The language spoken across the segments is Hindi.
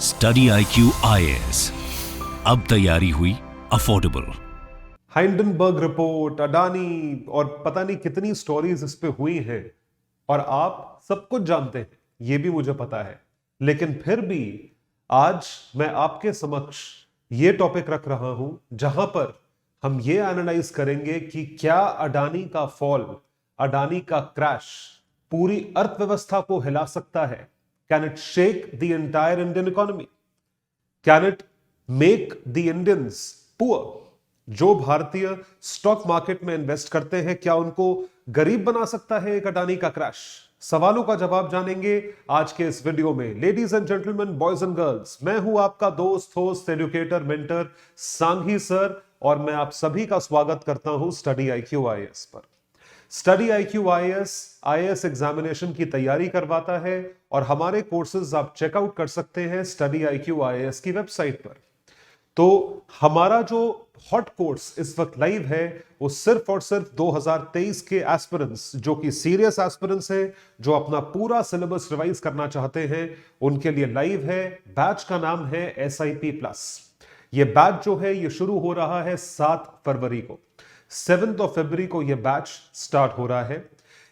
स्टडी IQ IAS, अब तैयारी हुई अफोर्डेबल। हाइंडनबर्ग रिपोर्ट, अडानी और पता नहीं कितनी स्टोरीज इस पे हुई हैं और आप सब कुछ जानते हैं, ये भी मुझे पता है। लेकिन फिर भी आज मैं आपके समक्ष ये टॉपिक रख रहा हूं जहां पर हम ये एनालाइज करेंगे कि क्या अडानी का फॉल, अडानी का क्रैश पूरी अर्थव्यवस्था को हिला सकता है। Can it shake the entire Indian economy? Can it make the Indians poor? जो भारतीय स्टॉक मार्केट में इन्वेस्ट करते हैं, क्या उनको गरीब बना सकता है एक अडानी का क्रैश? सवालों का जवाब जानेंगे आज के इस वीडियो में। Ladies and gentleman, boys and girls, मैं हूं आपका दोस्त, host, educator, mentor Sanghi sir, और मैं आप सभी का स्वागत करता हूं स्टडी IQ IAS पर। स्टडी IQ IAS एग्जामिनेशन की तैयारी करवाता है और हमारे कोर्सेज आप चेकआउट कर सकते हैं स्टडी IQ IAS की वेबसाइट पर। तो हमारा जो हॉट कोर्स इस वक्त लाइव है वो सिर्फ और सिर्फ 2023 के एस्पिरेंट्स, जो कि सीरियस एस्पिरेंट्स हैं, जो अपना पूरा सिलेबस रिवाइज करना चाहते हैं, उनके लिए लाइव है। बैच का नाम है SIP प्लस। ये बैच जो है ये शुरू हो रहा है 7 फरवरी को। 7 फरवरी को ये बैच स्टार्ट हो रहा है।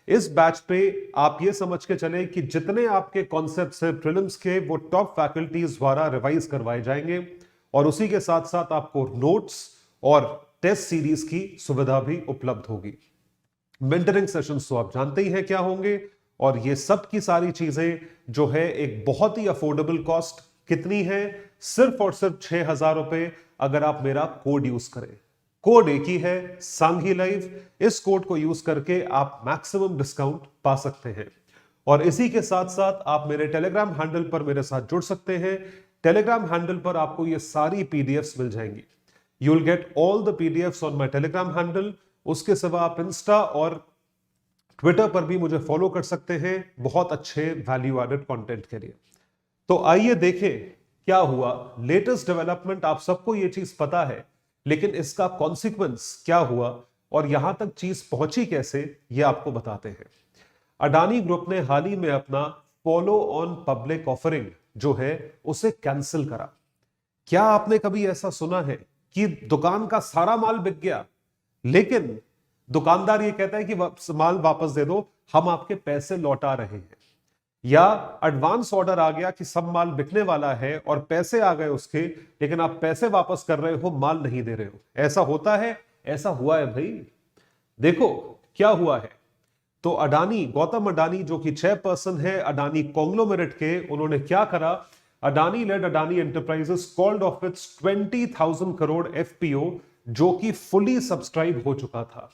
इस बैच पे आप ये समझ के चले कि जितने आपके कॉन्सेप्ट्स हैं प्रीलिम्स के, वो टॉप फैकल्टीज द्वारा रिवाइज करवाए जाएंगे और उसी के साथ साथ आपको नोट्स और टेस्ट सीरीज की सुविधा भी उपलब्ध होगी। मेंटरिंग सेशंस तो आप जानते ही हैं क्या होंगे, और ये सब की सारी चीजें जो है एक बहुत ही अफोर्डेबल कॉस्ट। कितनी है? सिर्फ और सिर्फ 6,000 रुपए अगर आप मेरा कोड यूज करें। कोड एक ही है, सांघी लाइव। इस कोड को यूज करके आप मैक्सिमम डिस्काउंट पा सकते हैं और इसी के साथ साथ आप मेरे टेलीग्राम हैंडल पर मेरे साथ जुड़ सकते हैं। टेलीग्राम हैंडल पर आपको ये सारी PDFs मिल जाएंगी। You will get all the PDFs on my Telegram handle. उसके सिवा आप इंस्टा और ट्विटर पर भी मुझे फॉलो कर सकते हैं बहुत अच्छे वैल्यू एडेड कंटेंट के लिए। तो आइए देखें क्या हुआ। लेटेस्ट डेवलपमेंट, आप सबको ये चीज पता है, लेकिन इसका कॉन्सिक्वेंस क्या हुआ और यहां तक चीज पहुंची कैसे, ये आपको बताते हैं। अडानी ग्रुप ने हाल ही में अपना फॉलो ऑन पब्लिक ऑफरिंग जो है उसे कैंसिल करा। क्या आपने कभी ऐसा सुना है कि दुकान का सारा माल बिक गया, लेकिन दुकानदार ये कहता है कि माल वापस दे दो, हम आपके पैसे लौटा रहे हैं? या एडवांस ऑर्डर आ गया कि सब माल बिकने वाला है और पैसे आ गए उसके, लेकिन आप पैसे वापस कर रहे हो, माल नहीं दे रहे हो। ऐसा होता है? ऐसा हुआ है भाई। देखो क्या हुआ है। तो अडानी, गौतम अडानी जो कि चेयरपर्सन है अडानी कॉन्ग्लोमेरेट के, उन्होंने क्या करा? Adani led Adani Enterprises called off its 20,000 crore FPO, जो कि फुली सब्सक्राइब हो चुका था।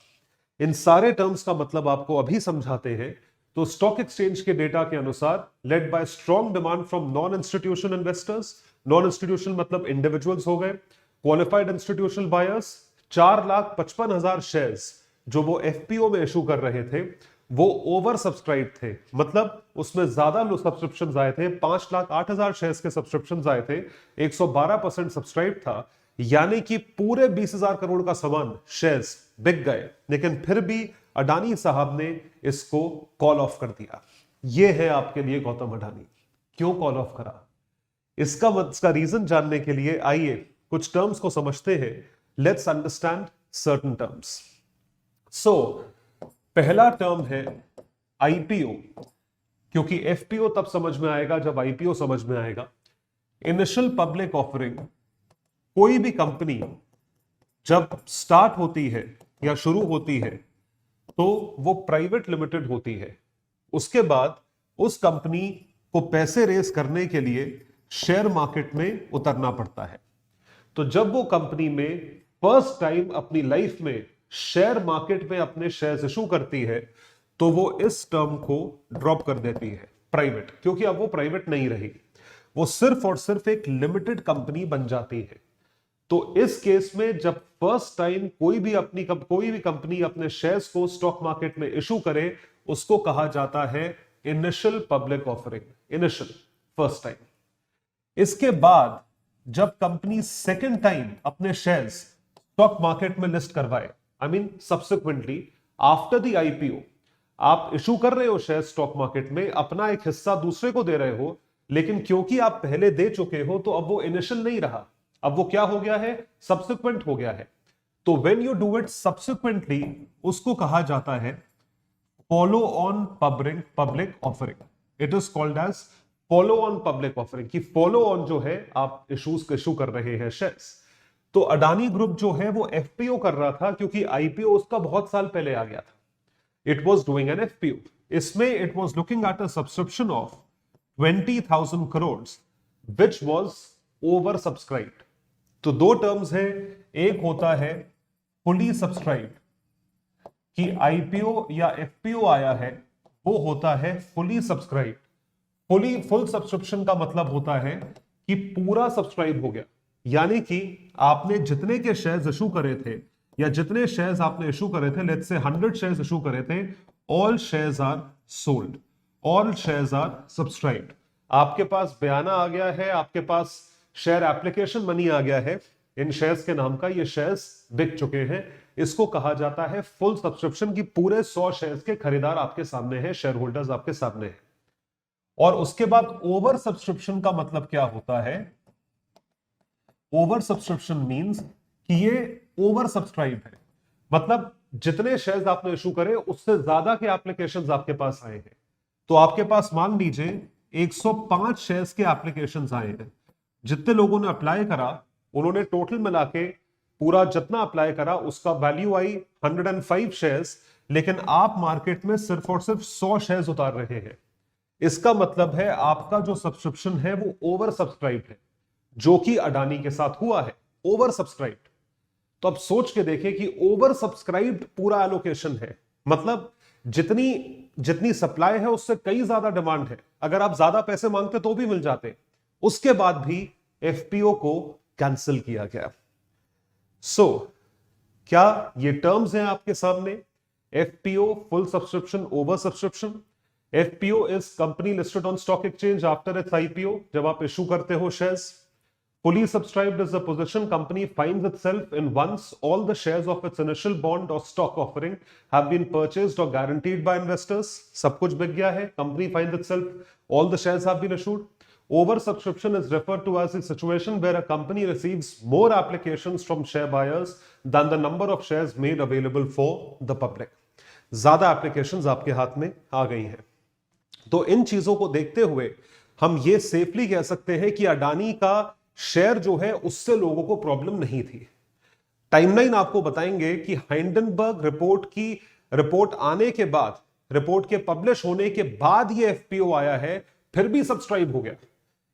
इन सारे टर्म्स का मतलब आपको अभी समझाते हैं। तो स्टॉक एक्सचेंज के डेटा के अनुसार, led by strong demand from non institutional investors, non institutional मतलब इंडिविजुअल्स हो गए, क्वालिफाइड इंस्टीट्यूशनल बायर्स, 4,55,000 शेयर्स जो वो FPO में इशू कर रहे थे, वो ओवर सब्सक्राइब थे। मतलब उसमें ज्यादा सब्सक्रिप्शन आए थे, 5,08,000 शेयर्स के सब्सक्रिप्शन आए थे, 112% सब्सक्राइब था, यानी कि पूरे 20,000 करोड़ का सामान, शेयर्स बिक गए। लेकिन फिर भी अडानी साहब ने इसको कॉल ऑफ कर दिया। यह है आपके लिए गौतम अडानी। क्यों कॉल ऑफ करा? इसका रीजन जानने के लिए आइए कुछ टर्म्स को समझते हैं। Let's understand certain terms. So पहला टर्म है IPO, क्योंकि FPO तब समझ में आएगा जब IPO समझ में आएगा। Initial public offering. कोई भी कंपनी जब स्टार्ट होती है या शुरू होती है तो वो प्राइवेट लिमिटेड होती है। उसके बाद उस कंपनी को पैसे रेस करने के लिए शेयर मार्केट में उतरना पड़ता है। तो जब वो कंपनी में फर्स्ट टाइम अपनी लाइफ में शेयर मार्केट में अपने शेयर्स इशू करती है, तो वो इस टर्म को ड्रॉप कर देती है, प्राइवेट, क्योंकि अब वो प्राइवेट नहीं रही, वो सिर्फ और सिर्फ एक लिमिटेड कंपनी बन जाती है। तो इस केस में जब फर्स्ट टाइम कोई भी कंपनी अपने शेयर्स को स्टॉक मार्केट में इशू करे, उसको कहा जाता है initial public offering. Initial, first time. इसके बाद जब कंपनी सेकेंड टाइम अपने शेयर्स स्टॉक मार्केट में लिस्ट करवाए, I mean subsequently after the IPO, आप इशू कर रहे हो शेयर स्टॉक मार्केट में, अपना एक हिस्सा दूसरे को दे रहे हो, लेकिन क्योंकि आप पहले दे चुके हो तो अब वो इनिशियल नहीं रहा, अब वो क्या हो गया है, सब्सिक्वेंट हो गया है। तो when you do it subsequently उसको कहा जाता है follow on public offering. It is called as follow on public offering, कि फॉलो ऑन जो है आप इशू कर रहे हैं शेयर्स। तो अडानी ग्रुप जो है वो एफपीओ कर रहा था, क्योंकि आईपीओ उसका बहुत साल पहले आ गया था। It was doing an FPO. इसमें it was looking at a subscription of 20,000 crore which was oversubscribed. तो दो टर्म्स है, एक होता है फुली सब्सक्राइब्ड, कि आईपीओ या एफपीओ आया है वो होता है फुली सब्सक्राइब्ड। फुल सब्सक्रिप्शन का मतलब होता है कि पूरा सब्सक्राइब हो गया, यानी कि आपने जितने के शेयर्स इशू करे थे या जितने शेयर्स आपने इशू करे थे, लेट्स से 100 शेयर्स इशू करे थे, all shares are sold, all shares are subscribed. आपके पास बयाना आ गया है, आपके पास शेयर एप्लीकेशन मनी आ गया है इन शेयर्स के नाम का, ये शेयर्स बिक चुके हैं। इसको कहा जाता है फुल सब्सक्रिप्शन, की पूरे 100 शेयर्स के खरीदार आपके सामने हैं, शेयर होल्डर्स आपके सामने हैं। और उसके बाद ओवर सब्सक्रिप्शन का मतलब क्या होता है? ओवर सब्सक्रिप्शन मींस कि ये ओवर सब्सक्राइब है, मतलब जितने शेयर्स आपने इशू करे उससे ज्यादा के एप्लीकेशंस आपके पास आए हैं। तो आपके पास मान लीजिए 105 शेयर्स के एप्लीकेशंस आए हैं, जितने लोगों ने अप्लाई करा उन्होंने टोटल मिला के पूरा जितना अप्लाई करा उसका वैल्यू आई 105 शेयर्स, लेकिन आप मार्केट में सिर्फ और सिर्फ 100 शेयर्स उतार रहे हैं। इसका मतलब है आपका जो सब्सक्रिप्शन है वो ओवर सब्सक्राइब है, जो कि अडानी के साथ हुआ है, ओवर सब्सक्राइब्ड। तो अब सोच के देखें कि ओवर सब्सक्राइब्ड पूरा एलोकेशन है, मतलब जितनी जितनी सप्लाई है उससे कई ज्यादा डिमांड है। अगर आप ज्यादा पैसे मांगते तो भी मिल जाते, उसके बाद भी एफपीओ को कैंसिल किया गया। सो क्या ये टर्म्स हैं आपके सामने? FPO, full subscription, over subscription. FPO is company listed on stock exchange after it's IPO, जब आप इशू करते हो shares. Fully subscribed is the position company finds itself in once all the shares of its initial bond or stock offering have been purchased or guaranteed by investors. सब कुछ बिक गया है, company finds itself all the shares have been issued. Over subscription is referred to as the situation where a company receives more applications from share buyers than the number of shares made available for the public. ज्यादा applications आपके हाथ में आ गई हैं। तो इन चीजों को देखते हुए हम ये सेफली कह सकते हैं कि अडानी का शेयर जो है उससे लोगों को प्रॉब्लम नहीं थी। टाइमलाइन आपको बताएंगे कि हाइंडनबर्ग रिपोर्ट आने के बाद, रिपोर्ट के पब्लिश होने के बाद ये एफपीओ आया है, फिर भी सब्सक्राइब हो गया।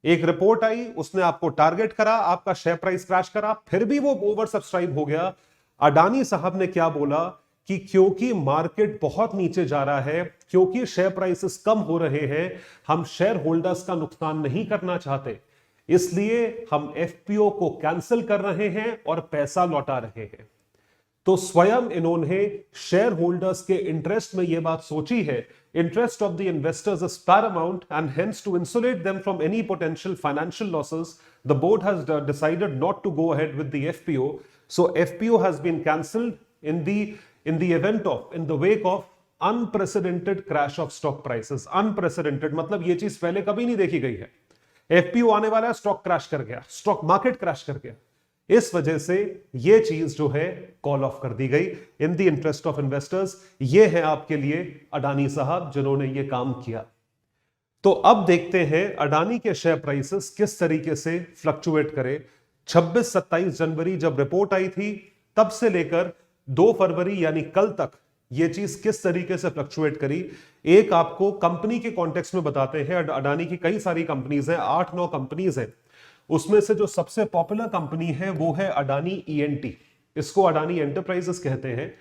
एक रिपोर्ट आई, उसने आपको टारगेट करा, आपका शेयर प्राइस क्रैश करा, फिर भी वो ओवर सब्सक्राइब हो गया। अडानी साहब ने क्या बोला कि क्योंकि मार्केट बहुत नीचे जा रहा है, क्योंकि शेयर प्राइसेस कम हो रहे हैं, हम शेयर होल्डर्स का नुकसान नहीं करना चाहते, इसलिए हम एफपीओ को कैंसिल कर रहे हैं और पैसा लौटा रहे हैं। तो स्वयं इन्होंने शेयर होल्डर्स के इंटरेस्ट में यह बात सोची है, interest of the investors is paramount and hence to insulate them from any potential financial losses the board has decided not to go ahead with the FPO. So FPO has been cancelled in the wake of unprecedented crash of stock prices। unprecedented मतलब यह चीज पहले कभी नहीं देखी गई है। एफपीओ आने वाला है, स्टॉक क्रैश कर गया, स्टॉक मार्केट क्रैश कर गया, इस वजह से यह चीज जो है कॉल ऑफ कर दी गई in the interest of investors. ये है आपके लिए अडानी साहब जिन्होंने ये काम किया। तो अब देखते हैं अडानी के शेयर प्राइसेस किस तरीके से फ्लक्चुएट करे। 26-27 जनवरी जब रिपोर्ट आई थी, तब से लेकर 2 फरवरी यानी कल तक ये चीज किस तरीके से फ्लक्चुएट करी। एक आपको कंपनी के कॉन्टेक्स्ट में बताते हैं। अडानी की कई सारी कंपनीज हैं, 8-9 कंपनीज हैं, उसमें से जो सबसे पॉपुलर कंपनी है वो है अडानी ईएनटी, इसको अडानी एंटरप्राइजेस कहते हैं।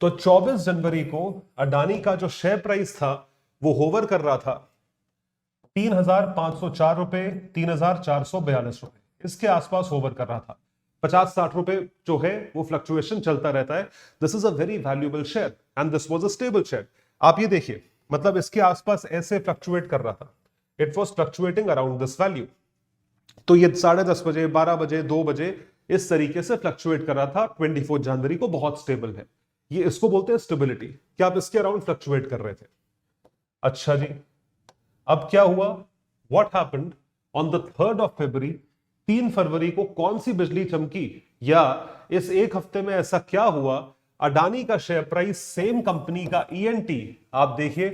तो 24 जनवरी को अडानी का जो शेयर प्राइस था वो होवर कर रहा था 3,504 रुपए, 3,442 रुपए, इसके आसपास होवर कर रहा था। 50-60 रुपए जो है वो फ्लक्चुएशन चलता रहता है। This is a very valuable share and this was a stable share. आप ये देखिए, मतलब इसके आसपास ऐसे फ्लक्चुएट कर रहा था, it was fluctuating around this value. तो ये 10:30 बजे, 12 बजे, 2 बजे इस तरीके से फ्लक्चुएट कर रहा था। 24 जनवरी को बहुत स्टेबल है, ये इसको बोलते हैं स्टेबिलिटी, कि आप इसके अराउंड फ्लक्चुएट कर रहे थे। अच्छा जी, अब क्या हुआ? What happened on the 3rd of February, 3 फरवरी को कौन सी बिजली चमकी, या इस एक हफ्ते में ऐसा क्या हुआ अडानी का शेयर प्राइस सेम कंपनी का ईएनटी आप देखिए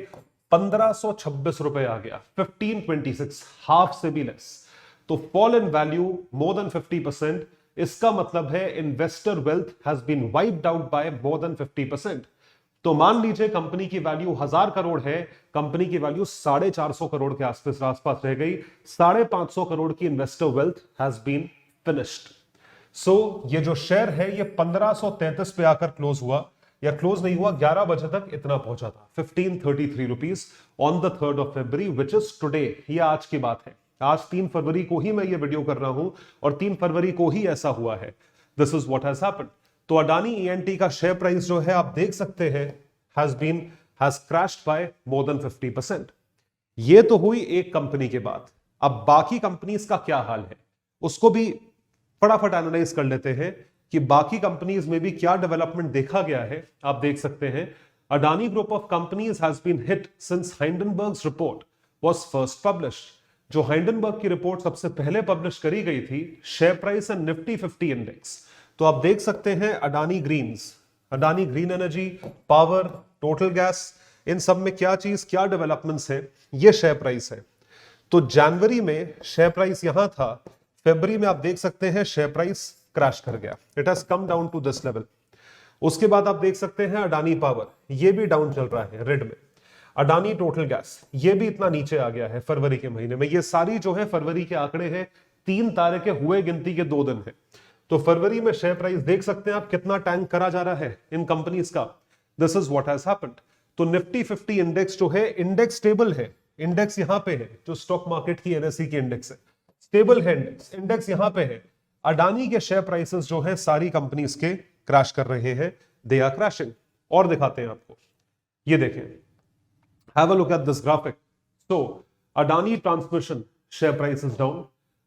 1526 रुपए आ गया, 1526, हाफ से भी लेस। तो fall in value more than 50%, इसका मतलब है investor wealth has been wiped out by more than 50%। तो मान लीजिए कंपनी की वैल्यू 1000 करोड़ है, कंपनी की वैल्यू 450 करोड़ के आसपास रह गई, 550 करोड़ की investor wealth has been finished. So ये जो शेयर है ये 1533 पे आकर क्लोज हुआ, या क्लोज नहीं हुआ, 11 बजे तक इतना पहुंचा था, 1533 rupees on the 3rd of February, which is today. ये आज की बात है, आज 3 फरवरी को ही मैं ये वीडियो कर रहा हूं और 3 फरवरी को ही ऐसा हुआ है। This is what has happened. तो अडानी ईएनटी का शेयर प्राइस जो है आप देख सकते हैं has crashed by more than 50%। ये तो हुई एक कंपनी के बाद। अब बाकी कंपनीज का क्या हाल है उसको भी फटाफट एनालाइज कर लेते हैं कि बाकी कंपनीज में भी क्या डेवलपमेंट देखा गया है। आप देख सकते हैं Adani group of companies has been hit since Hindenburg's report was first published. जो हाइंडनबर्ग की रिपोर्ट सबसे पहले पब्लिश करी गई थी, share price and Nifty 50 index. तो आप देख सकते हैं Adani greens, Adani green energy, power, total gas, इन सब में क्या चीज, क्या डेवलपमेंट्स है, ये शेयर प्राइस है। तो जनवरी में शेयर प्राइस यहां था, फरवरी में आप देख सकते हैं शेयर प्राइस क्रैश कर गया, it has come down to this level. उसके बाद आप देख सकते हैं अडानी पावर, ये भी डाउन चल रहा है रेड में। अडानी टोटल गैस, ये भी इतना नीचे आ गया है फरवरी के महीने में। ये सारी जो है फरवरी के आंकड़े हैं, 3 तारीख के हुए गिनती के 2 दिन है। तो फरवरी में शेयर प्राइस देख सकते हैं आप कितना टैंक करा जा रहा है इन कंपनीज का। This is what has happened. तो निफ्टी 50 इंडेक्स जो है, इंडेक्स स्टेबल है, इंडेक्स यहां पे है, जो स्टॉक मार्केट की एनएसई की इंडेक्स है, स्टेबल है इंडेक्स यहां पे है। अडानी के शेयर प्राइसेस जो है सारी कंपनीज के क्रैश कर रहे हैं, दे आर क्रैशिंग। और दिखाते हैं आपको, ये देखें, have a look at this graphic. So Adani transmission share price is down,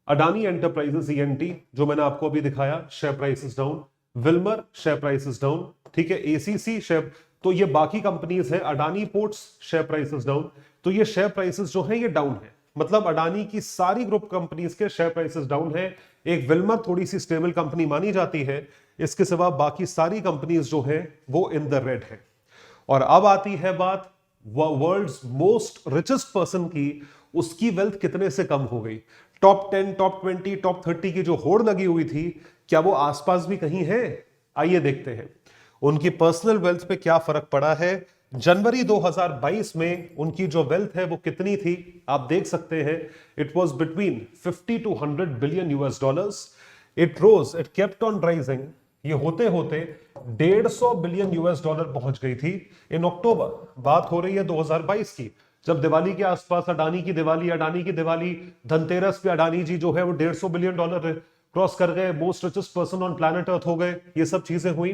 Adani enterprises ENT जो मैंने आपको अभी दिखाया share price is down, Wilmer share price is down, ठीक है, एसीसी शेयर, तो ये बाकी कंपनीज है। Adani ports share price is down. तो ये शेयर प्राइसेस जो है ये डाउन है, मतलब अडानी की सारी ग्रुप कंपनीज के शेयर प्राइसेस डाउन है। एक विल्मर थोड़ी सी स्टेबल कंपनी मानी जाती है, इसके सिवा बाकी सारी कंपनीज जो है वो इन द रेड है। और अब आती है बात वर्ल्ड्स मोस्ट रिचेस्ट पर्सन की, उसकी वेल्थ कितने से कम हो गई। टॉप 10, टॉप 20, टॉप 30 की जो होड़ लगी हुई थी, क्या वो आसपास भी कहीं है? आइए देखते हैं उनकी पर्सनल वेल्थ पे क्या फर्क पड़ा है। जनवरी 2022 में उनकी जो वेल्थ है वो कितनी थी, आप देख सकते हैं, it was between 50 to 100 billion US dollars. It rose, it kept on rising, ये होते होते 150 बिलियन यूएस डॉलर पहुंच गई थी इन अक्टूबर। बात हो रही है 2022 की, जब दिवाली के आसपास अडानी की दिवाली, धनतेरस पे अडानी जी जो है वो 150 बिलियन डॉलर क्रॉस कर गए, most richest person on planet earth हो गए। ये सब चीजें हुई,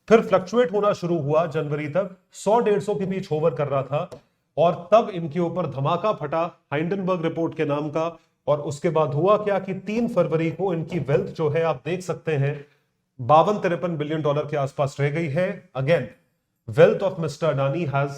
फिर फ्लक्चुएट होना शुरू हुआ, जनवरी तक 100-150 के बीच होवर कर रहा था, और तब इनके ऊपर धमाका फटा हाइंडनबर्ग रिपोर्ट के नाम का। और उसके बाद हुआ क्या कि 3 फरवरी को इनकी वेल्थ जो है आप देख सकते हैं 52-53 बिलियन डॉलर के आसपास रह गई है। Again wealth of mister Adani has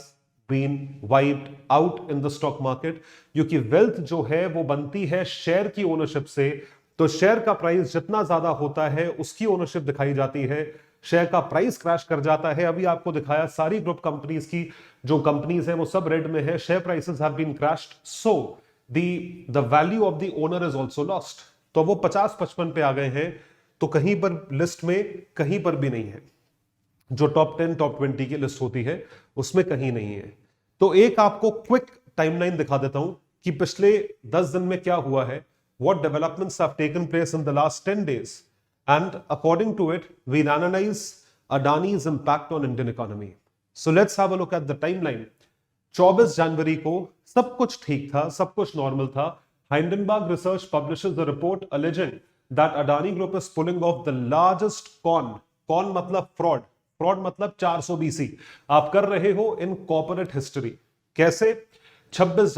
been wiped out in the stock market, क्योंकि वेल्थ जो है वो बनती है शेयर की ओनरशिप से। तो शेयर का प्राइस जितना ज्यादा होता है उसकी ओनरशिप दिखाई जाती है, शेयर का प्राइस क्रैश कर जाता है। अभी आपको दिखाया सारी ग्रुप कंपनीज की जो कंपनीज हैं वो सब रेड में है, share prices have been crashed, so the value of the owner is also lost. तो वो 50-55 पे आ गए हैं, तो कहीं पर लिस्ट में कहीं पर भी नहीं है। जो टॉप 10, टॉप 20 की लिस्ट होती है उसमें कहीं नहीं है। तो एक आपको क्विक टाइमलाइन दिखा देता हूं कि पिछले 10 दिन में क्या हुआ है, what developments have taken place in the last 10 days, and according to it we analyze Adani's impact on Indian economy. So let's have a look at the timeline. 24 जनवरी को सब कुछ ठीक था, सब कुछ नॉर्मल था। Hindenburg Research publishes a report alleging that Adani Group is pulling off the largest con मतलब fraud मतलब 400 BC आप कर रहे हो इन कॉर्पोरेट हिस्ट्री। कैसे? 26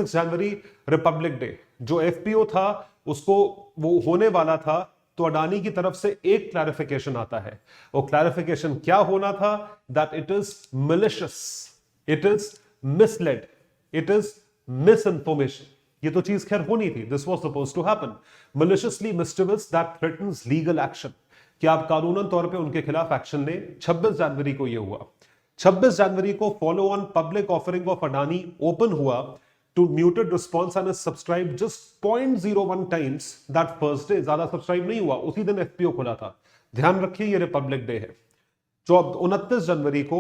जनवरी रिपब्लिक डे, जो एफपीओ था उसको वो होने वाला था, तो अडानी की तरफ से एक क्लैरिफिकेशन आता है। वो क्लैरिफिकेशन क्या होना था? That it is malicious, it is mislead, it is misinformation. ये तो चीज खैर होनी थी, this was supposed to happen. Maliciously मिस्chievous दैट थ्रेटन्स लीगल एक्शन, कि आप कानूनन तौर पे उनके खिलाफ एक्शन लें। 26 जनवरी को ये हुआ। 26 जनवरी को follow on public offering of Adani open हुआ to muted response and subscribe just 0.01 times that first day. ज्यादा सब्सक्राइब नहीं हुआ, उसी दिन एफपीओ खुला था। ध्यान रखिए ये रिपब्लिक डे है। जो अब 29 जनवरी को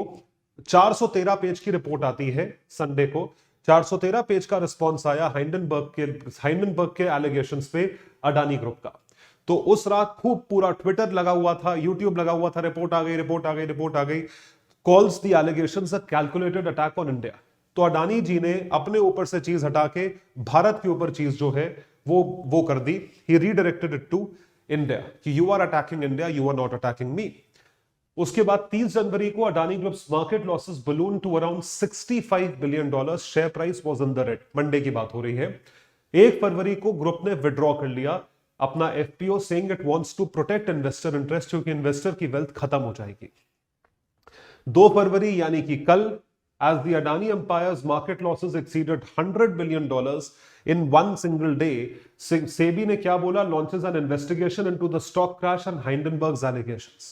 413 पेज की रिपोर्ट आती है संडे को। 413 पेज का रिस्पॉन्स आया हाइंडनबर्ग के एलिगेशंस पे अडानी ग्रुप का। तो उस रात खूब पूरा ट्विटर लगा हुआ था, यूट्यूब लगा हुआ था, रिपोर्ट आ गई, रिपोर्ट आ गई, रिपोर्ट आ गई, calls the allegations a calculated attack on India. तो अडानी जी ने अपने ऊपर से चीज हटा के भारत के ऊपर चीज जो है वो कर दी। He redirected it to India कि you are attacking India, you are not attacking me. उसके बाद 30 जनवरी को Adani groups market losses balloon to around $65 billion. Share price was in the red. Monday की बात हो रही है। 1 फरवरी को ग्रुप ने विड्रॉ कर लिया अपना FPO, saying it wants to protect investor interest, क्योंकि इन्वेस्टर की वेल्थ खत्म हो जाएगी। 2 फरवरी यानी कि कल, as the Adani Empire's market losses exceeded $100 billion in one single day, SEBI ने क्या बोला? Launches an investigation into the stock crash and Hindenburg's allegations.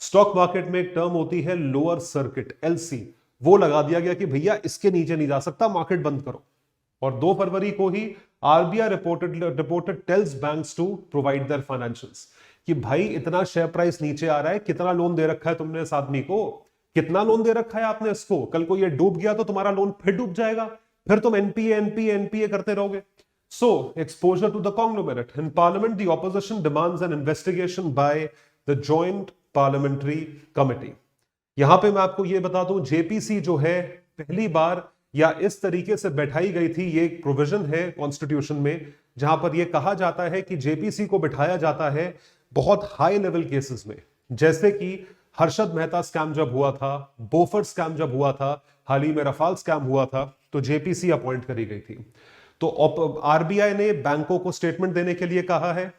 Stock market में एक टर्म होती है लोअर सर्किट, एलसी, वो लगा दिया गया कि भैया इसके नीचे नहीं जा सकता, मार्केट बंद करो। और 2 फरवरी को ही RBI reported tells banks to provide their financials, कि भाई इतना शेयर प्राइस नीचे आ रहा है, कितना लोन दे रखा है तुमने इस आदमी को, कितना लोन दे रखा है आपने इसको, कल को ये डूब गया तो तुम्हारा लोन फिर डूब जाएगा, फिर तुम एनपीए करते रहोगे। So, exposure to the conglomerate. In Parliament, the opposition demands an investigation by the Joint Parliamentary Committee. यहां पे मैं आपको ये बता दूं, जेपीसी जो है पहली बार या इस तरीके से बैठाई गई थी, ये एक प्रोविजन है कॉन्स्टिट्यूशन में जहां पर यह कहा जाता है कि जेपीसी को बिठाया जाता है बहुत हाई लेवल केसेस में, जैसे कि हर्षद मेहता स्कैम जब हुआ था, बोफर स्कैम जब हुआ था, हाल ही में रफाल स्कैम हुआ था, तो जेपीसी अपॉइंट करी गई थी। तो आरबीआई ने बैंकों को स्टेटमेंट देने के लिए कहा है,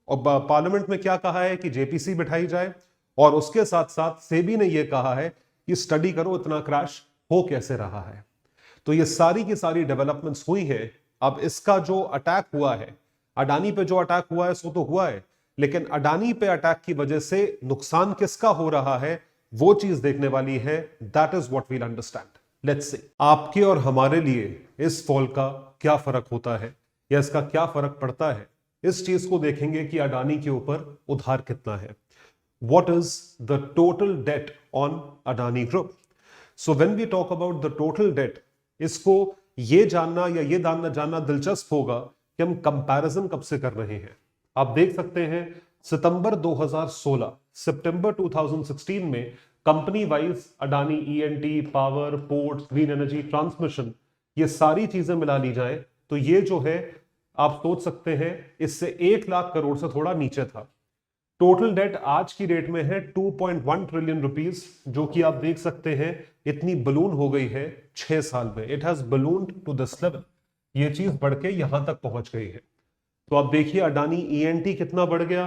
और पार्लियामेंट में क्या कहा है कि जेपीसी बिठाई जाए, और उसके साथ साथ सेबी ने यह कहा है कि स्टडी करो इतना क्रैश हो कैसे रहा है। तो ये सारी की सारी डेवलपमेंट्स हुई हैं। अब इसका जो अटैक हुआ है, अडानी पे जो अटैक हुआ है सो तो हुआ है, लेकिन अडानी पे अटैक की वजह से नुकसान किसका हो रहा है वो चीज देखने वाली है। That is what we'll understand. Let's see आपके और हमारे लिए इस फॉल का क्या फर्क होता है या इसका क्या फर्क पड़ता है, इस चीज को देखेंगे कि अडानी के ऊपर उधार कितना है। What is the total debt on Adani Group? So when we talk about the total debt, इसको ये जानना या ये जानना दिलचस्प होगा कि हम कंपैरिजन कब से कर रहे हैं। आप देख सकते हैं सितंबर 2016, सितंबर 2016 में company wise Adani ENT, power, ports, green energy, transmission, ये सारी चीजें मिला ली जाए तो ये जो है आप सोच सकते हैं इससे 1 लाख करोड़ से थोड़ा नीचे था। टोटल डेट आज की डेट में है 2.1 ट्रिलियन रुपीस, जो कि आप देख सकते हैं इतनी बलून हो गई है 6 साल में। It has ballooned to this level, ये चीज बढ़ के यहां तक पहुंच गई है। तो आप देखिए अडानी ईएनटी कितना बढ़ गया,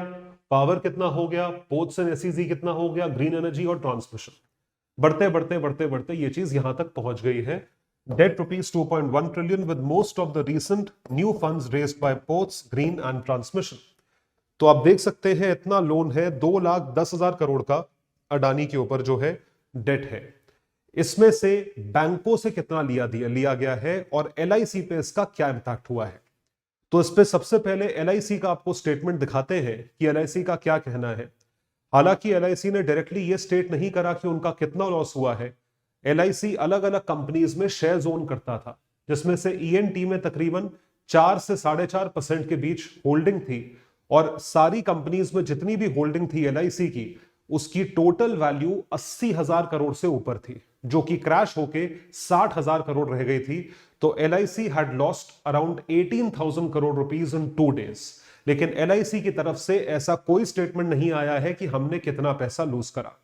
पावर कितना हो गया, पोर्ट्स एंड एसईजी कितना हो गया, ग्रीन एनर्जी और ट्रांसमिशन, बढ़ते बढ़ते बढ़ते बढ़ते ये चीज यहां तक पहुंच गई है। Debt rupees 2.1 trillion with most of the recent new funds raised by ports, green and transmission. तो आप देख सकते हैं इतना लोन है, 2,10,000 करोड़ का अडानी के ऊपर जो है डेट है। इसमें से बैंकों से कितना लिया गया है और एलआईसी पे इसका क्या इंपैक्ट हुआ है। तो इस पे सबसे पहले एलआईसी का आपको स्टेटमेंट दिखाते हैं कि एलआईसी का क्या कहना है। हालांकि एलआईसी ने डायरेक्टली ये स्टेट नहीं करा कि उनका कितना लॉस हुआ है। एलआईसी अलग अलग कंपनीज में शेयर ओन करता था, जिसमें से ईएनटी में तकरीबन 4 से 4.5% के बीच होल्डिंग थी, और सारी कंपनीज में जितनी भी होल्डिंग थी एलआईसी की, उसकी टोटल वैल्यू 80,000 करोड़ से ऊपर थी, जो कि क्रैश होके 60,000 करोड़ रह गई थी। तो LIC had lost around 18,000 crore rupees in 2 days. लेकिन एलआईसी की तरफ से ऐसा कोई स्टेटमेंट नहीं आया है कि हमने कितना पैसा लूज करा,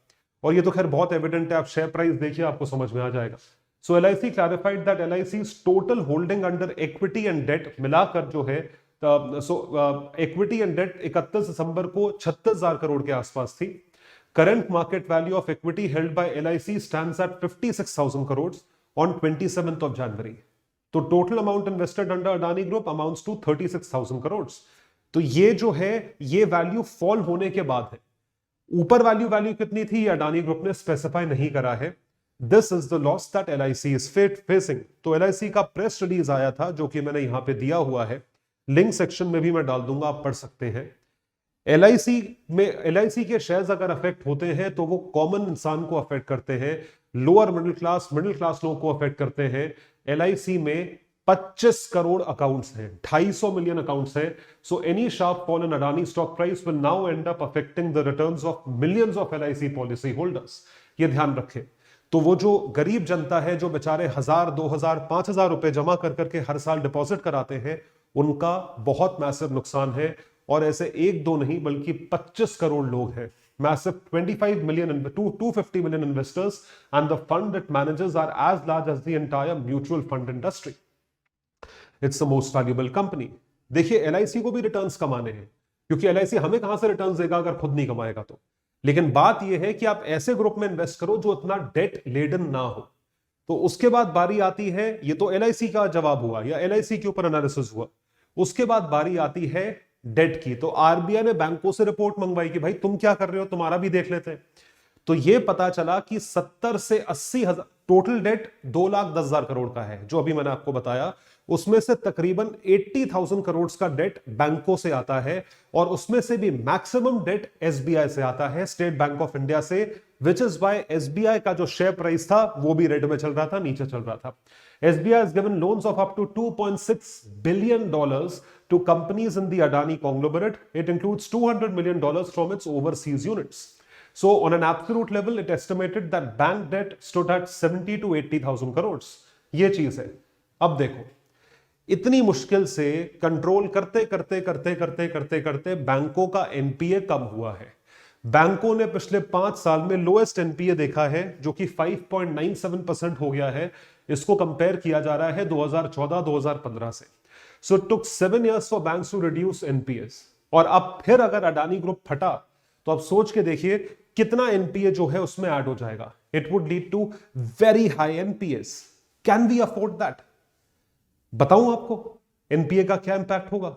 और ये तो खैर बहुत एविडेंट है, आप शेयर प्राइस देखिए आपको समझ में आ जाएगा। So LIC clarified that LIC total holding under equity and debt मिलाकर जो है, इक्विटी एंड डेट 31 दिसंबर को 36,000 करोड़ के आसपास थी। Current market value of equity held by LIC stands at 56,000 crore on 27th of January। तो total amount invested under Adani group amounts to 36,000 crore. तो ये जो है ये वैल्यू फॉल होने के बाद है। ऊपर वैल्यू कितनी थी अडानी ग्रुप ने स्पेसिफाई नहीं करा है। This is the loss that LIC is facing. तो एलआईसी का प्रेस रिलीज आया था जो कि मैंने यहां पे दिया हुआ है, लिंक सेक्शन में भी मैं डाल दूंगा, आप पढ़ सकते हैं। एलआईसी के शेयर्स अगर अफेक्ट होते हैं तो वो कॉमन इंसान को अफेक्ट करते हैं, लोअर मिडिल क्लास लोगों को अफेक्ट करते हैं। एलआईसी में 25 करोड़ अकाउंट्स हैं, 250 मिलियन अकाउंट्स हैं। So any sharp fall in Adani stock price will now and up affecting the returns of millions of LIC policy holders. ये ध्यान रखें। तो वो जो गरीब जनता है जो बेचारे 1000, 2000, 5000 रुपए जमा कर करके हर साल डिपॉजिट कराते हैं, उनका बहुत मैसिव नुकसान है। और ऐसे एक दो नहीं बल्कि 25 करोड़ लोग हैं, massive 25 million 250 million investors, and the fund it manages are as large as the entire mutual fund industry. It's the most valuable company. देखिए एलआईसी को भी रिटर्न्स कमाने हैं, क्योंकि एलआईसी हमें कहां से रिटर्न्स देगा अगर खुद नहीं कमाएगा तो। लेकिन बात यह है कि आप ऐसे ग्रुप में इन्वेस्ट करो जो इतना डेट लेडन ना हो। तो उसके बाद बारी आती है, ये तो एलआईसी का जवाब हुआ या एलआईसी के ऊपर एनालिसिस हुआ। उसके बाद बारी आती है डेट की। तो आरबीआई ने बैंकों से रिपोर्ट मंगवाई कि भाई तुम क्या कर रहे हो, तुम्हारा भी देख लेते हैं। तो यह पता चला कि 70 से 80 हजार टोटल डेट 2,10,000 करोड़ का है, जो अभी मैंने आपको बताया। उसमें से तकरीबन 80,000 करोड़ का डेट बैंकों से आता है, और उसमें से भी मैक्सिमम डेट एसबीआई से आता है, स्टेट बैंक ऑफ इंडिया से, विच इज वाई एसबीआई का जो शेयर प्राइस था वो भी रेड में चल रहा था, नीचे चल रहा था। SBI has given loans of up to $2.6 billion to companies in the Adani conglomerate. It includes $200 million from its overseas units. So on an absolute level, it estimated that bank debt stood at 70 to 80,000 crores. ये चीज है। अब देखो, इतनी मुश्किल से कंट्रोल करते करते करते करते करते करते बैंकों का एनपीए कम हुआ है। बैंकों ने पिछले 5 साल में लोएस्ट एनपीए देखा है, जो कि 5.97% हो गया है। इसको कंपेयर किया जा रहा है 2014-2015 से। So it took 7 years for banks to reduce NPS. और अब फिर अगर अडानी ग्रुप फटा तो अब सोच के देखिए कितना एनपीए जो है उसमें ऐड हो जाएगा। It would lead to very high NPS. Can we afford that? बताऊं आपको एनपीए का क्या इंपैक्ट होगा।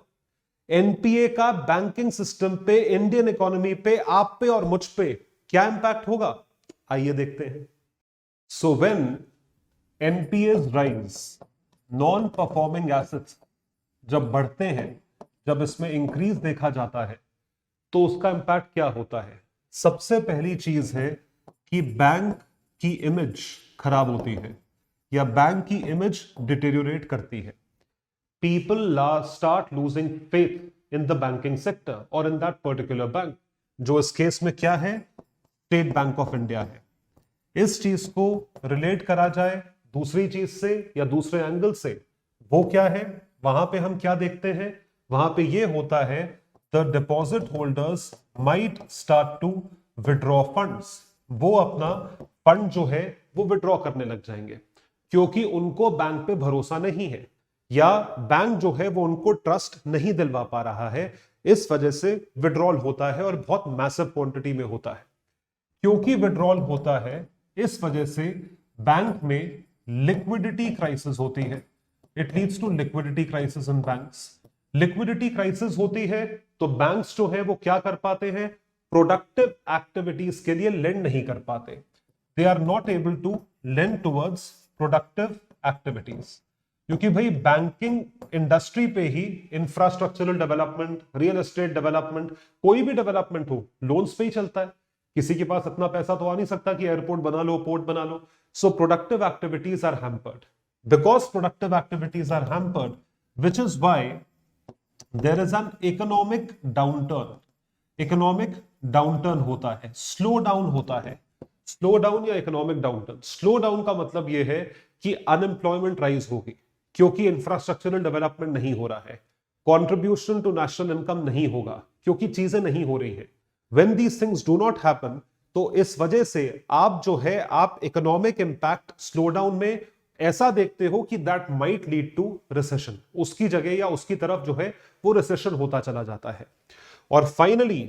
एनपीए का बैंकिंग सिस्टम पे, इंडियन इकोनॉमी पे, आप पे और मुझ पे क्या इंपैक्ट होगा, आइए देखते हैं। So when NPS rise, non performing assets जब बढ़ते हैं, जब इसमें इंक्रीज देखा जाता है, तो उसका इंपैक्ट क्या होता है। सबसे पहली चीज है कि बैंक की इमेज खराब होती है या बैंक की इमेज डिटेरियोरेट करती है। People start losing faith in the banking sector और इन दैट पर्टिकुलर बैंक, जो इस केस में क्या है, स्टेट बैंक ऑफ इंडिया है। इस चीज को रिलेट करा जाए दूसरी चीज से या दूसरे एंगल से, वो क्या है, वहां पे हम क्या देखते हैं, वहां पे ये होता है the deposit holders might start to withdraw funds. वो अपना फंड जो है वो विड्रॉ करने लग जाएंगे, क्योंकि उनको बैंक पे भरोसा नहीं है या बैंक जो है वो उनको ट्रस्ट नहीं दिलवा पा रहा है। इस वजह से विड्रॉल होता है और बहुत मैसिव क्वांटिटी में होता है। क्योंकि विड्रॉल होता है, इस वजह से बैंक में लिक्विडिटी क्राइसिस होती है। It leads to liquidity crisis in banks. Liquidity crisis होती है तो बैंक्स जो है वो क्या कर पाते हैं, प्रोडक्टिव एक्टिविटीज के लिए लेंड नहीं कर पाते। They are not able to lend towards productive activities, क्योंकि भाई बैंकिंग इंडस्ट्री पे ही infrastructural development, real estate development, कोई भी डेवलपमेंट हो लोन्स पे ही चलता है। किसी के पास इतना पैसा तो आ नहीं सकता कि एयरपोर्ट बना लो, पोर्ट बना लो। So productive activities are hampered. Because productive activities are hampered, which is why there is an economic downturn. Economic downturn होता है, स्लो डाउन होता है। स्लो डाउन या इकोनॉमिक डाउनटर्न, स्लो डाउन का मतलब यह है कि अनएम्प्लॉयमेंट राइज होगी, क्योंकि इंफ्रास्ट्रक्चरल डेवलपमेंट नहीं हो रहा है, कंट्रीब्यूशन टू नेशनल इनकम नहीं होगा, क्योंकि चीजें नहीं हो रही है। When these things do not happen, तो इस वजह से आप जो है आप इकोनॉमिक इंपैक्ट स्लो डाउन में ऐसा देखते हो कि that might lead to recession. उसकी जगह या उसकी तरफ जो है वो रिसेशन होता चला जाता है। और फाइनली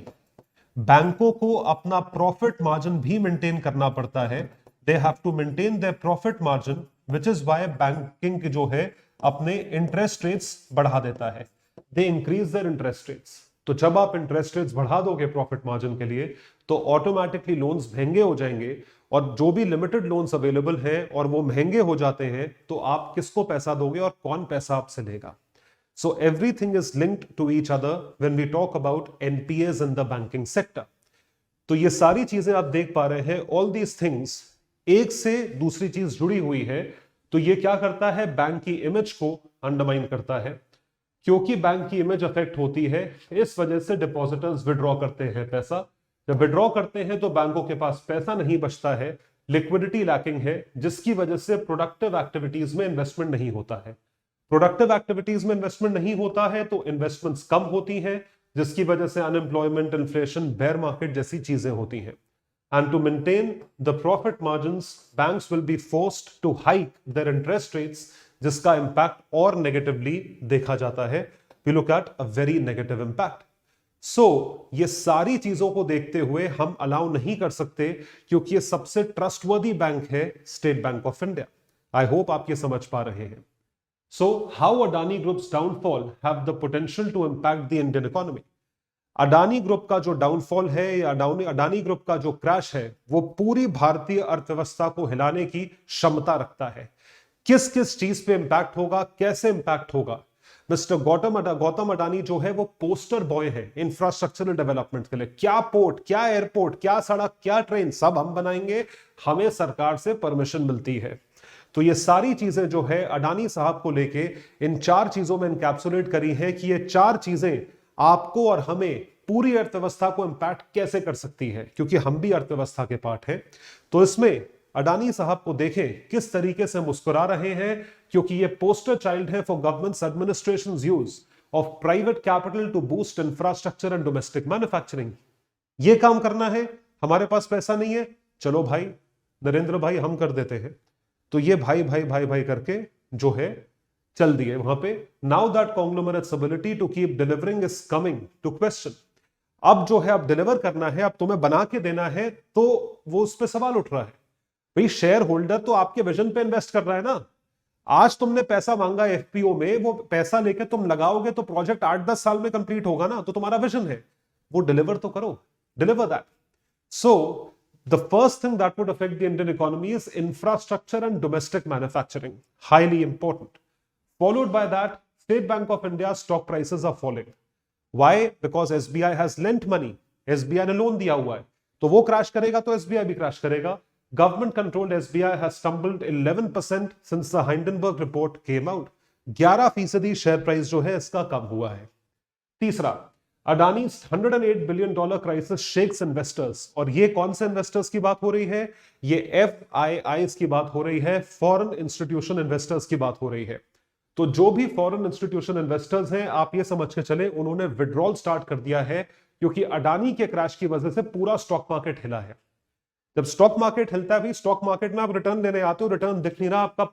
बैंकों को अपना प्रॉफिट मार्जिन भी मेंटेन करना पड़ता है। They have to maintain their profit margin, which is why banking जो है अपने इंटरेस्ट रेट्स बढ़ा देता है, they increase their interest rates. तो जब आप इंटरेस्ट रेट्स बढ़ा दोगे प्रॉफिट मार्जिन के लिए तो ऑटोमेटिकली लोन्स महंगे हो जाएंगे, और जो भी लिमिटेड लोन्स अवेलेबल हैं और वो महंगे हो जाते हैं तो आप किसको पैसा दोगे और कौन पैसा आपसे लेगा। So everything is linked to each other when we talk about NPAs in the banking sector. तो ये सारी चीजें आप देख पा रहे हैं, all these things एक से दूसरी चीज जुड़ी हुई है। तो ये क्या करता है, बैंक की इमेज को अंडरमाइन करता है। क्योंकि बैंक की इमेज अफेक्ट होती है, इस वजह से डिपॉजिटर्स विड्रॉ करते हैं पैसा। जब विड्रॉ करते हैं तो बैंकों के पास पैसा नहीं बचता है, लिक्विडिटी लैकिंग है, जिसकी वजह से प्रोडक्टिव एक्टिविटीज में इन्वेस्टमेंट नहीं होता है। प्रोडक्टिव एक्टिविटीज में इन्वेस्टमेंट नहीं होता है तो इन्वेस्टमेंट्स कम होती हैं, जिसकी वजह से अनएम्प्लॉयमेंट, इन्फ्लेशन, बेयर मार्केट जैसी चीजें होती हैं। And to maintain the profit margins, banks will be forced to hike their interest rates, जिसका इंपैक्ट और नेगेटिवली देखा जाता है। We look at a very negative impact. So ये सारी चीजों को देखते हुए हम अलाउ नहीं कर सकते, क्योंकि ये सबसे ट्रस्टवर्दी बैंक है state bank of India. I hope आप ये समझ पा रहे हैं। So how Adani Group's downfall have the potential to impact the Indian economy? Adani group का जो डाउनफॉल है या अडानी ग्रुप का जो क्रैश है वो पूरी भारतीय अर्थव्यवस्था को हिलाने की क्षमता रखता है। किस किस चीज पे इंपैक्ट होगा, कैसे इंपैक्ट होगा? मिस्टर गौतम अडानी जो है वो पोस्टर बॉय है इंफ्रास्ट्रक्चरल डेवलपमेंट के लिए। क्या पोर्ट, क्या एयरपोर्ट, क्या सड़क, क्या ट्रेन, सब हम बनाएंगे, हमें सरकार से परमिशन मिलती है। तो ये सारी चीजें जो है अडानी साहब को लेके इन चार चीजों में इनकैप्सुलेट करी है कि ये चार चीजें आपको और हमें पूरी अर्थव्यवस्था को इंपैक्ट कैसे कर सकती है, क्योंकि हम भी अर्थव्यवस्था के पार्ट हैं। तो इसमें अडानी साहब को देखें किस तरीके से मुस्कुरा रहे हैं, क्योंकि ये पोस्टर चाइल्ड है for government administrations use of private capital to boost infrastructure and domestic manufacturing. ये काम करना है, हमारे पास पैसा नहीं है, चलो भाई नरेंद्र भाई हम कर देते हैं। तो ये भाई भाई भाई भाई करके जो है चल दिए वहां पे। Now that conglomerate's ability to keep delivering is coming to question. अब जो है अब डिलीवर करना है, अब तुम्हें बना के देना है, तो वो उस पर सवाल उठ रहा है। भाई शेयर होल्डर तो आपके विजन पे इन्वेस्ट कर रहा है ना। आज तुमने पैसा मांगा एफपीओ में, वो पैसा लेके तुम लगाओगे तो प्रोजेक्ट 8-10 साल में कंप्लीट होगा ना। तो तुम्हारा विजन है, वो डिलीवर तो करो, deliver that. So the first thing that would affect the Indian economy is infrastructure and domestic manufacturing, highly important. Followed by that, State Bank of India's stock prices are falling. Why? Because SBI has lent money. SBI ने लोन दिया हुआ है, तो वो क्रैश करेगा तो SBI भी क्रैश करेगा। Government controlled SBI has stumbled 11% since the Hindenburg report came out. 11% share price जो है इसका कम हुआ है। तीसरा, अडानी's $108 billion क्राइसिस शेक्स इन्वेस्टर्स। और ये कौन से इन्वेस्टर्स की बात हो रही है? ये FIIs की बात हो रही है, फॉरेन इंस्टीट्यूशन इन्वेस्टर्स की बात हो रही है। तो जो भी फॉरेन इंस्टीट्यूशन इन्वेस्टर्स हैं, आप ये समझ के चले उन्होंने विड्रॉल स्टार्ट कर दिया है, क्योंकि अडानी के क्रैश की वजह से पूरा स्टॉक मार्केट हिला है। जब स्टॉक मार्केट हिलता है, स्टॉक मार्केट में आप रिटर्न लेने आते हो, रिटर्न दिख नहीं रहा, आपका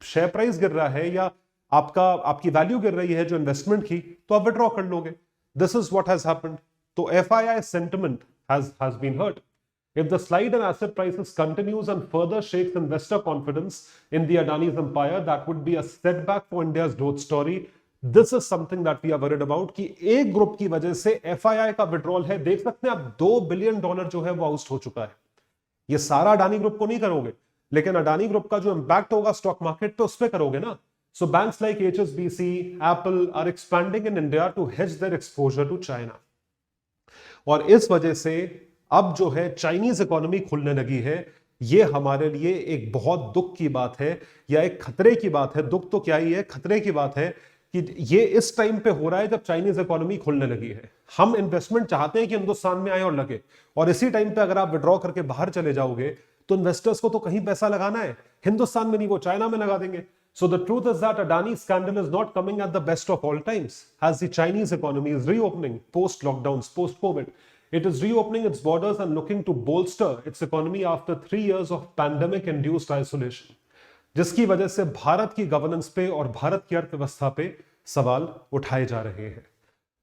शेयर प्राइस गिर रहा है या आपकी वैल्यू गिर रही है जो इन्वेस्टमेंट की, तो आप विड्रॉ कर लोगे। This is what has happened. So FII sentiment has been hurt. If the slide in asset prices continues and further shakes investor confidence in the Adani's empire, that would be a setback for India's growth story. This is something that we are worried about कि एक ग्रुप की वजह से FII का विड्रॉल है। देख सकते हैं आप $2 बिलियन जो है वो आउट हो चुका है। ये सारा अडानी ग्रुप को नहीं करोगे, लेकिन अडानी ग्रुप का जो इंपैक्ट होगा स्टॉक मार्केट पे, उस पर करोगे ना। So banks like HSBC, Apple are expanding in India to hedge their exposure to China. और इस वजह से अब जो है चाइनीज इकोनॉमी खुलने लगी है। ये हमारे लिए एक बहुत दुख की बात है, या एक खतरे की बात है। दुख तो क्या ही है, खतरे की बात है कि ये इस टाइम पे हो रहा है जब चाइनीज इकोनॉमी खुलने लगी है। हम इन्वेस्टमेंट चाहते हैं कि हिंदुस्तान में आए और लगे, और इसी टाइम पे अगर आप विड्रॉ करके बाहर चले जाओगे तो इन्वेस्टर्स को तो कहीं पैसा लगाना है, हिंदुस्तान में नहीं, वो चाइना में लगा देंगे। So the truth is that Adani's scandal is not coming at the best of all times, as the Chinese economy is reopening post-lockdowns, post-COVID. It is reopening its borders and looking to bolster its economy after 3 years of pandemic-induced isolation, जिसकी वजह से भारत की गवर्नेंस पे और भारत की अर्थव्यवस्था पे सवाल उठाए जा रहे हैं।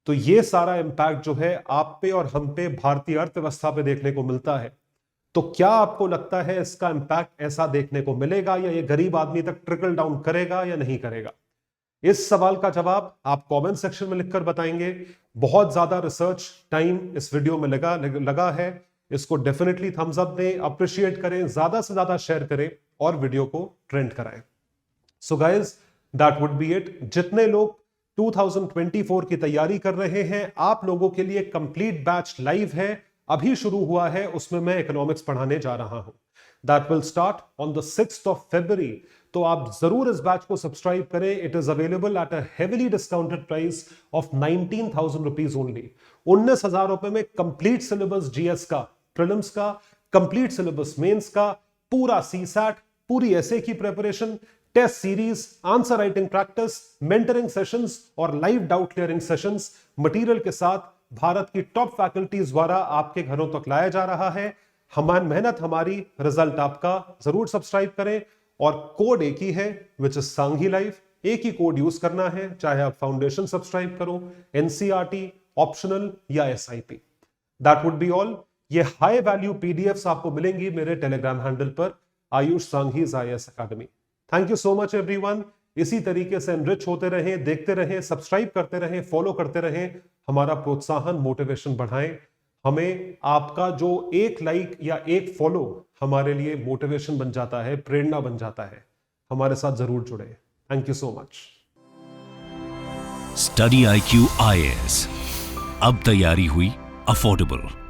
तो ये सारा इंपैक्ट जो है आप पे और हम पे, भारतीय अर्थव्यवस्था पे देखने को मिलता है। तो क्या आपको लगता है इसका इंपैक्ट ऐसा देखने को मिलेगा, या ये गरीब आदमी तक ट्रिकल डाउन करेगा या नहीं करेगा? इस सवाल का जवाब आप कमेंट सेक्शन में लिखकर बताएंगे। बहुत ज्यादा रिसर्च टाइम इस वीडियो में लगा है। इसको डेफिनेटली थम्स अप दें, अप्रिशिएट करें, ज्यादा से ज्यादा शेयर करें और वीडियो को ट्रेंड कराएं। So guys, that would B it. जितने लोग 2024 की तैयारी कर रहे हैं, आप लोगों के लिए कंप्लीट बैच लाइव है, अभी शुरू हुआ है। उसमें मैं इकोनॉमिक्स पढ़ाने जा रहा हूं। That will start on the 6th of February। तो आप जरूर इस बैच को सब्सक्राइब करें। It is available at a heavily discounted price of 19,000 rupees only. 19,000 रुपए में कंप्लीट सिलेबस जीएस का, प्रीलिम्स का, कंप्लीट सिलेबस मेंस का, पूरा सीसैट, पूरी एसए की preparation, test series, answer writing practice, mentoring sessions और live doubt clearing sessions material के साथ भारत की टॉप फैकल्टीज द्वारा आपके घरों तक लाया जा रहा है। हमारी मेहनत, हमारी रिजल्ट आपका। जरूर सब्सक्राइब करें और कोड एक ही है, विच इज सांघी लाइफ। एक ही कोड यूज करना है, चाहे आप फाउंडेशन सब्सक्राइब करो, एनसीईआरटी, ऑप्शनल या SIP. That would be all. ये हाई वैल्यू पीडीएफ्स आपको मिलेंगी मेरे टेलीग्राम हैंडल पर, Ayush Sanghi's IAS academy. Thank you so much everyone. इसी तरीके से एनरिच होते रहें, देखते रहें, सब्सक्राइब करते रहें, फॉलो करते रहें। हमारा प्रोत्साहन, मोटिवेशन बढ़ाएं। हमें आपका जो एक लाइक या एक फॉलो हमारे लिए मोटिवेशन बन जाता है, प्रेरणा बन जाता है। हमारे साथ जरूर जुड़े। Thank you so much. Study IQ IAS, अब तैयारी हुई अफोर्डेबल।